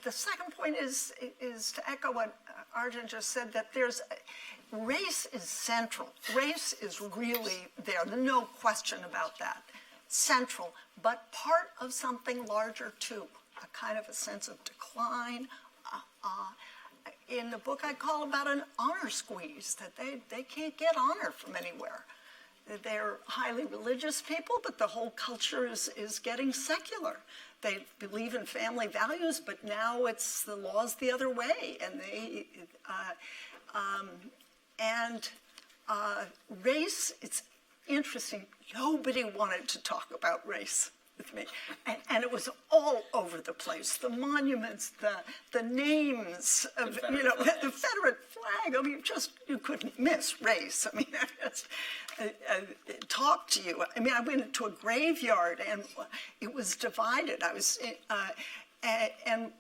the second point is to echo what Arjun just said, that race is central. Race is really there. There's no question about that. Central, but part of something larger too, a kind of a sense of decline. In the book I call about an honor squeeze, that they can't get honor from anywhere. They're highly religious people, but the whole culture is getting secular. They believe in family values, but now it's the law's the other way, and race, it's interesting. Nobody wanted to talk about race with me, and it was all over the place. The monuments, the names of the Confederate flag. I mean, you couldn't miss race. I mean, talk to you. I mean, I went to a graveyard and it was divided. And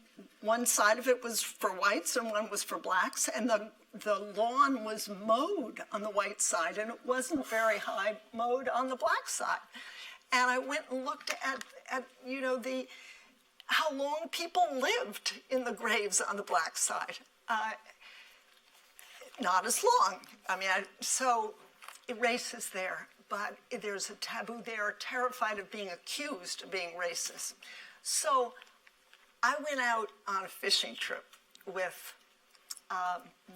one side of it was for whites and one was for blacks, and the lawn was mowed on the white side, and it wasn't very high mowed on the black side. And I went and looked at how long people lived in the graves on the black side. Not as long. I mean, so race is there, but there's a taboo. They are terrified of being accused of being racist. So I went out on a fishing trip with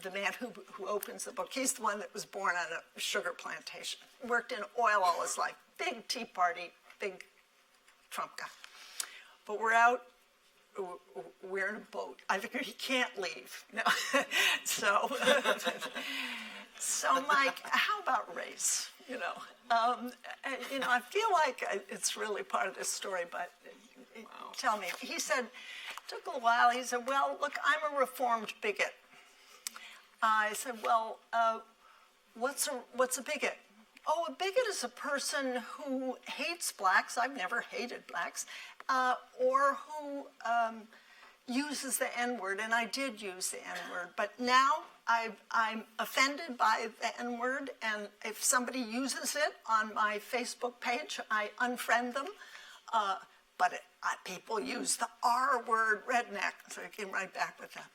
the man who opens the book. He's the one that was born on a sugar plantation, worked in oil all his life, big Tea Party, big Trump guy. But we're out, we're in a boat. I figure he can't leave. No. So Mike, how about race? I feel like it's really part of this story, but tell me. He said, it took a little while. He said, well, look, I'm a reformed bigot. I said, well, what's a bigot? Oh, a bigot is a person who hates blacks. I've never hated blacks. Or who uses the N-word, and I did use the N-word, but now I'm offended by the N-word, and if somebody uses it on my Facebook page, I unfriend them. But people use the R-word, redneck, so I came right back with that.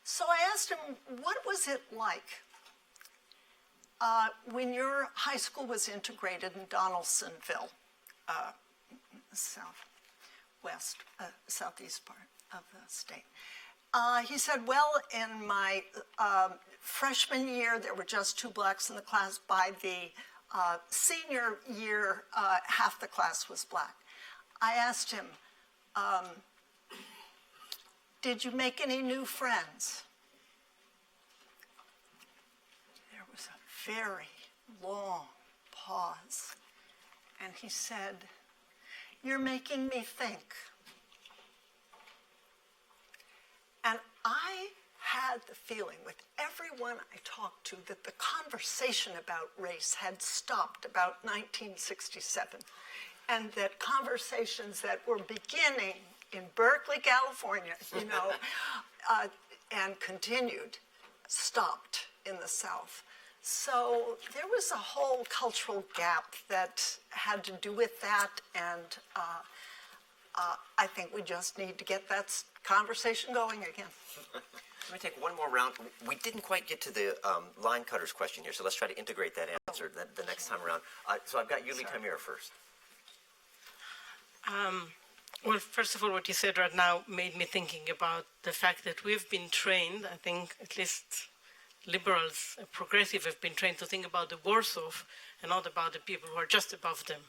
So I asked him, what was it like when your high school was integrated in Donaldsonville, southeast part of the state? He said, well, in my freshman year, there were just 2 blacks in the class. By the senior year, half the class was black. I asked him, did you make any new friends? There was a very long pause, and he said, you're making me think. And I had the feeling with everyone I talked to that the conversation about race had stopped about 1967, and that conversations that were beginning in Berkeley, California, and continued, stopped in the South. So there was a whole cultural gap that had to do with that, and I think we just need to get that conversation going again. Let me take one more round. We didn't quite get to the line cutters question here, so let's try to integrate that answer the next time around. So I've got Yuli Tamir first. Well, first of all, what you said right now made me thinking about the fact that we've been trained, I think at least liberals, progressive, have been trained to think about the worse off and not about the people who are just above them.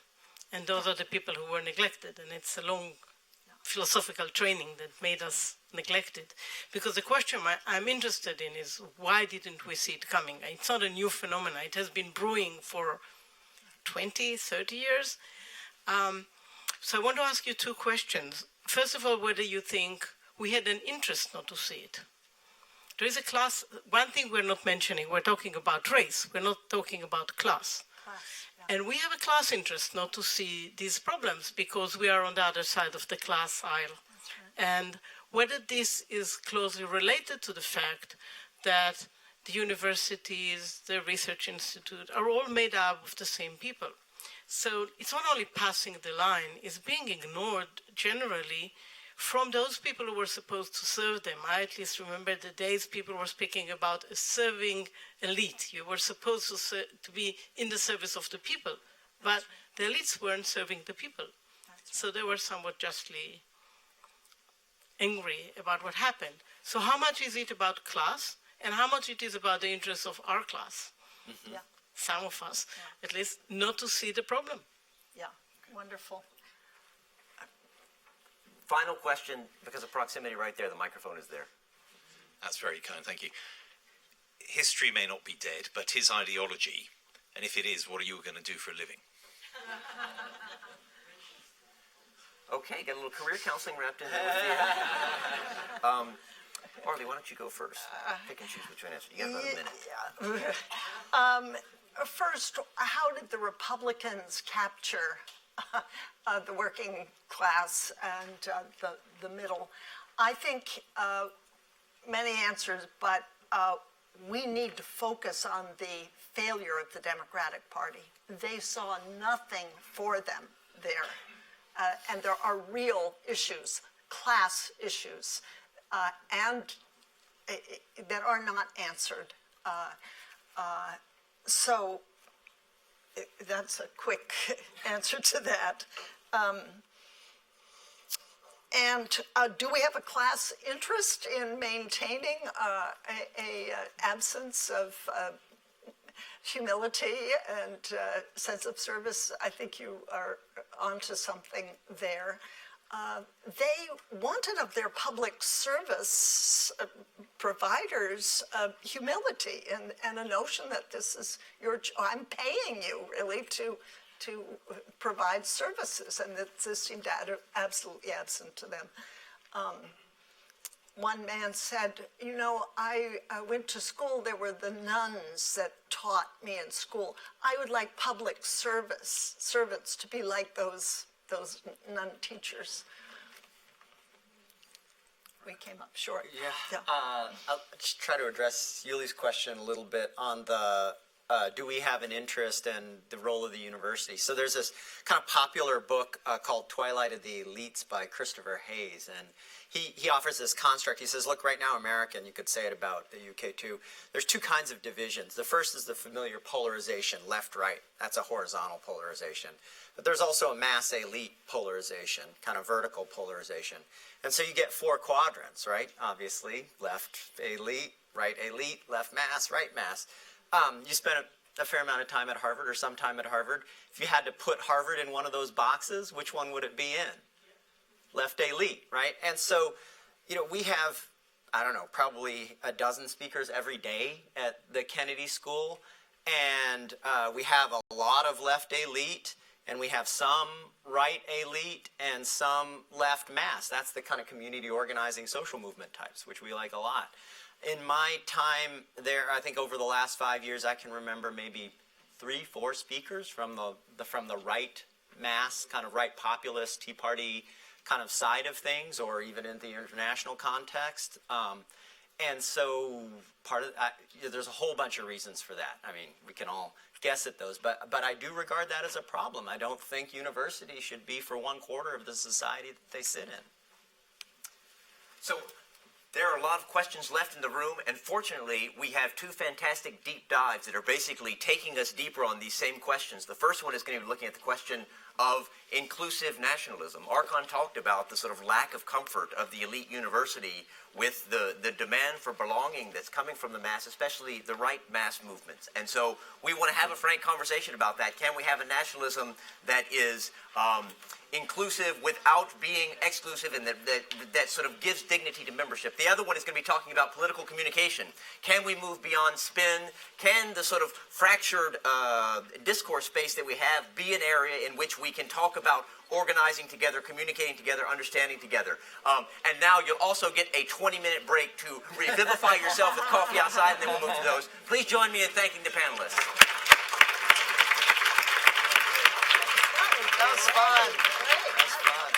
And those are the people who were neglected. And it's a long philosophical training that made us neglected. Because the question I'm interested in is, why didn't we see it coming? It's not a new phenomenon. It has been brewing for 20, 30 years. So I want to ask you two questions. First of all, whether you think we had an interest not to see it. There is a class, one thing we're not mentioning, we're talking about race, we're not talking about class. And we have a class interest not to see these problems because we are on the other side of the class aisle. And whether this is closely related to the fact that the universities, the research institute are all made up of the same people. So it's not only passing the line, it's being ignored generally from those people who were supposed to serve them. I at least remember the days people were speaking about a serving elite. You were supposed to be in the service of the people, but the elites weren't serving the people. So they were somewhat justly angry about what happened. So how much is it about class, and how much it is about the interests of our class? Mm-hmm. Yeah. Some of us, at least, not to see the problem. Yeah, wonderful. Final question, because of proximity right there, the microphone is there. That's very kind, thank you. History may not be dead, but his ideology, and if it is, what are you going to do for a living? Okay, got a little career counseling wrapped in there. Arlie, why don't you go first? Pick and choose which one answer. You got about a minute. First, how did the Republicans capture the working class and the middle? I think many answers, but we need to focus on the failure of the Democratic Party. They saw nothing for them there. And there are real issues, class issues, and that are not answered. So that's a quick answer to that. And do we have a class interest in maintaining a absence of humility and sense of service? I think you are onto something there. They wanted of their public service providers humility and a notion that this is I'm paying you really to provide services, and that this seemed absolutely absent to them. One man said, you know, I went to school, there were the nuns that taught me in school. I would like public servants to be like those nun teachers. We came up short. Yeah. I'll just try to address Yuli's question a little bit on the do we have an interest in the role of the university? So there's this kind of popular book called Twilight of the Elites by Christopher Hayes, and he offers this construct. He says, look, right now America, and you could say it about the UK too, there's two kinds of divisions. The first is the familiar polarization, left-right. That's a horizontal polarization. But there's also a mass elite polarization, kind of vertical polarization. And so you get four quadrants, right? Obviously, left elite, right elite, left mass, right mass. You spent a fair amount of time at Harvard or some time at Harvard. If you had to put Harvard in one of those boxes, which one would it be in? Left elite, right? And so, you know, we have, I don't know, probably a dozen speakers every day at the Kennedy School. And we have a lot of left elite, and we have some right elite and some left mass. That's the kind of community organizing social movement types, which we like a lot. In my time there, I think over the last 5 years, I can remember maybe 3-4 speakers from the right mass, kind of right populist, Tea Party kind of side of things, or even in the international context. And so there's a whole bunch of reasons for that. I mean, we can all guess at those, but I do regard that as a problem. I don't think universities should be for 1/4 of the society that they sit in. So there are a lot of questions left in the room, and fortunately, we have two fantastic deep dives that are basically taking us deeper on these same questions. The first one is going to be looking at the question of inclusive nationalism. Archon talked about the sort of lack of comfort of the elite university with the demand for belonging that's coming from the mass, especially the right mass movements. And so we want to have a frank conversation about that. Can we have a nationalism that is inclusive without being exclusive, and that sort of gives dignity to membership? The other one is going to be talking about political communication. Can we move beyond spin? Can the sort of fractured discourse space that we have be an area in which we can talk about organizing together, communicating together, understanding together? And now you'll also get a 20-minute break to revivify yourself with coffee outside, and then we'll move to those. Please join me in thanking the panelists. That was fun. That was fun.